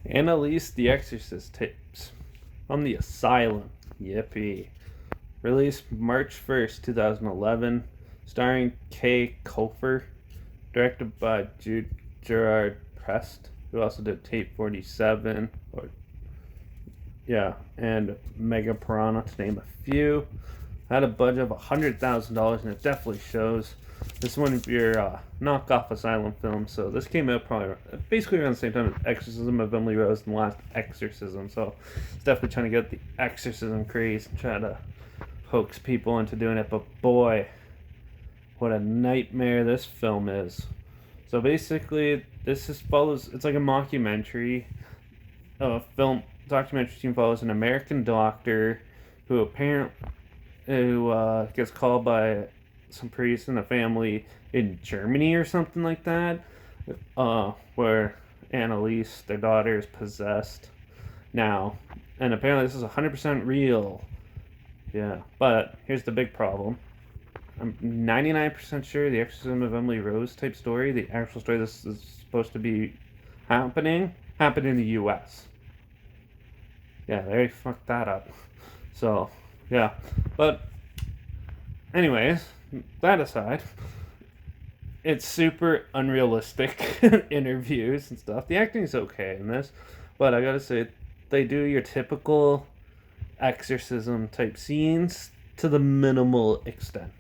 Anneliese the Exorcist tapes from the asylum. Yippee. Released March 1st, 2011. Starring Kay Kofer. Directed by Gerard Prest, who also did Tape 47. And Mega Piranha, to name a few. Had a budget of $100,000, and it definitely shows. This is one of your knockoff asylum films, so this came out probably basically around the same time as Exorcism of Emily Rose and the last Exorcism, so it's definitely trying to get the exorcism craze and try to hoax people into doing it, but boy, what a nightmare this film is. So basically, it's like a mockumentary. Documentary team follows an American doctor who gets called by some priest in a family in Germany or something like that, where Anneliese, their daughter, is possessed now, and apparently this is 100% real. Yeah, but here's the big problem. I'm 99% sure the Exorcism of Emily Rose type story, the actual story this is supposed to be happened in the U.S. Yeah, they fucked that up. So, yeah. But, anyways, that aside, it's super unrealistic interviews and stuff. The acting's okay in this, but I gotta say, they do your typical exorcism type scenes to the minimal extent.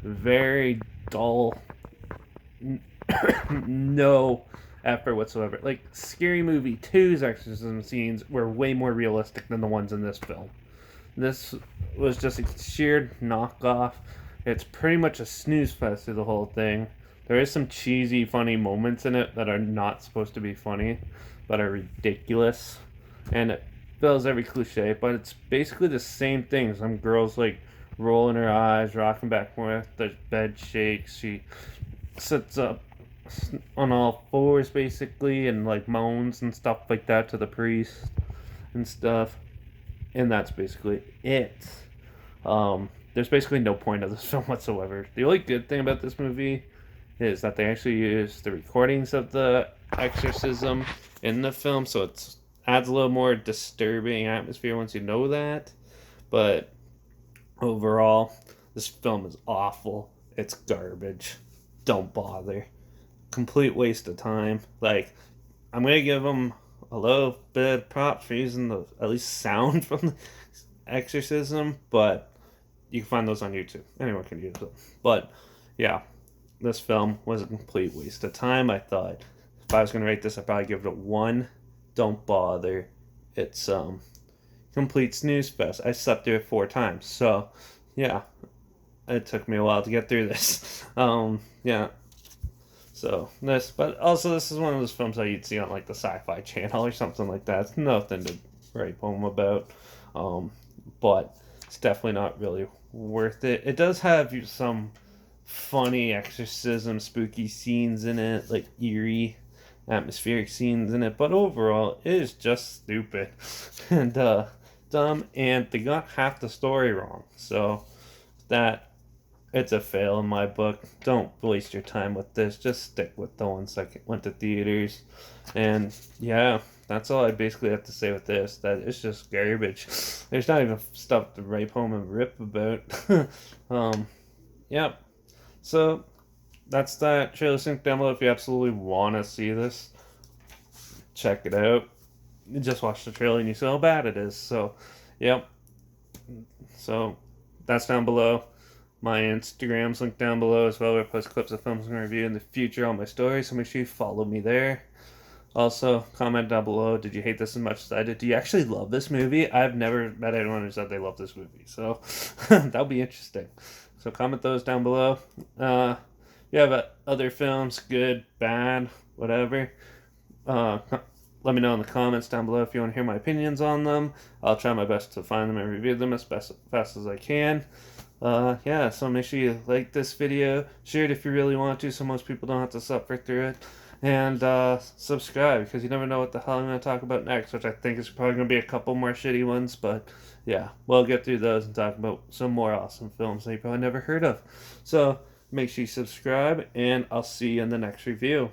Very dull, no effort whatsoever. Like, Scary Movie 2's exorcism scenes were way more realistic than the ones in this film. This was just a sheer knockoff. It's pretty much a snooze fest through the whole thing. There is some cheesy, funny moments in it that are not supposed to be funny, but are ridiculous. And it fills every cliche, but it's basically the same thing. Some girl's like rolling her eyes, rocking back and forth, the bed shakes, she sits up on all fours basically, and like moans and stuff like that to the priest and stuff. And that's basically it. There's basically no point of this film whatsoever. The only good thing about this movie is that they actually use the recordings of the exorcism in the film, so it adds a little more disturbing atmosphere once you know that. But overall, this film is awful. It's garbage. Don't bother. Complete waste of time. Like, I'm gonna give them a little bit of props for using the at least sound from the exorcism, but you can find those on YouTube. Anyone can use them. But yeah, this film was a complete waste of time. I thought if I was gonna rate this, I'd probably give it a 1. Don't bother. It's complete snooze fest. I slept through it 4 times. So yeah, it took me a while to get through this. Yeah. So but also this is one of those films that you'd see on like the Sci-Fi Channel or something like that. It's nothing to write home about. But it's definitely not really worth it. It does have some funny exorcism, spooky scenes in it, like eerie, atmospheric scenes in it. But overall, it is just stupid and dumb, and they got half the story wrong. So it's a fail in my book. Don't waste your time with this. Just stick with the ones that went to theaters. And yeah, that's all I basically have to say with this. That it's just garbage. There's not even stuff to write home and rip about. Yep. So that's that. Trailer link down below if you absolutely want to see this. Check it out. You just watch the trailer and you see how bad it is. So, yep. So that's down below. My Instagram's linked down below as well, where I post clips of films and review in the future on my stories, so make sure you follow me there. Also, comment down below, did you hate this as much as I did? Do you actually love this movie? I've never met anyone who said they love this movie, so that'll be interesting. So comment those down below. If you have other films, good, bad, whatever, let me know in the comments down below if you want to hear my opinions on them. I'll try my best to find them and review them as fast as I can. Yeah, so make sure you like this video, share it if you really want to, so most people don't have to suffer through it, and subscribe, because you never know what the hell I'm going to talk about next, which I think is probably going to be a couple more shitty ones, but yeah, we'll get through those and talk about some more awesome films that you probably never heard of. So make sure you subscribe, and I'll see you in the next review.